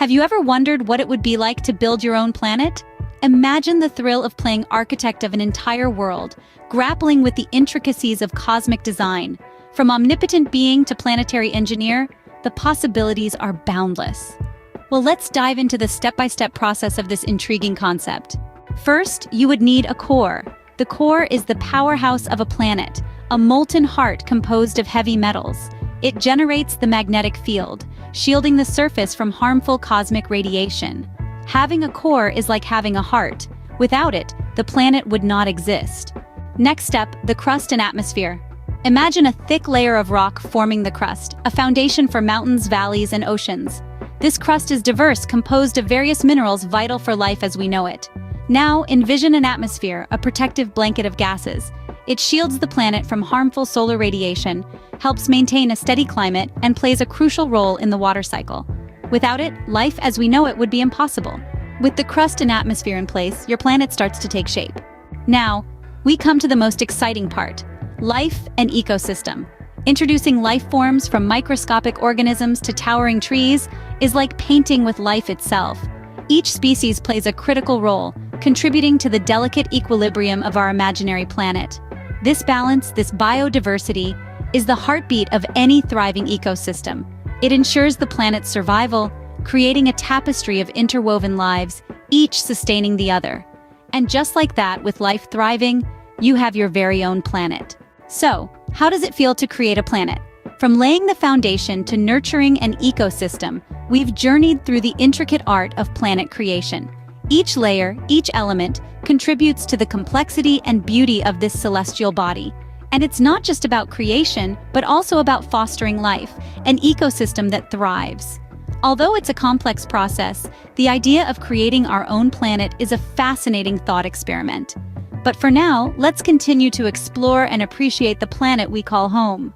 Have you ever wondered what it would be like to build your own planet? Imagine the thrill of playing architect of an entire world, grappling with the intricacies of cosmic design. From omnipotent being to planetary engineer, the possibilities are boundless. Well, let's dive into the step-by-step process of this intriguing concept. First, you would need a core. The core is the powerhouse of a planet, a molten heart composed of heavy metals. It generates the magnetic field, shielding the surface from harmful cosmic radiation. Having a core is like having a heart. Without it, the planet would not exist. Next step, the crust and atmosphere. Imagine a thick layer of rock forming the crust, a foundation for mountains, valleys, and oceans. This crust is diverse, composed of various minerals vital for life as we know it. Now, envision an atmosphere, a protective blanket of gases. It shields the planet from harmful solar radiation, helps maintain a steady climate, and plays a crucial role in the water cycle. Without it, life as we know it would be impossible. With the crust and atmosphere in place, your planet starts to take shape. Now, we come to the most exciting part: life and ecosystem. Introducing life forms from microscopic organisms to towering trees is like painting with life itself. Each species plays a critical role, contributing to the delicate equilibrium of our imaginary planet. This balance, this biodiversity, is the heartbeat of any thriving ecosystem. It ensures the planet's survival, creating a tapestry of interwoven lives, each sustaining the other. And just like that, with life thriving, you have your very own planet. So, how does it feel to create a planet? From laying the foundation to nurturing an ecosystem, we've journeyed through the intricate art of planet creation. Each layer, each element, contributes to the complexity and beauty of this celestial body. And it's not just about creation, but also about fostering life, an ecosystem that thrives. Although it's a complex process, the idea of creating our own planet is a fascinating thought experiment. But for now, let's continue to explore and appreciate the planet we call home.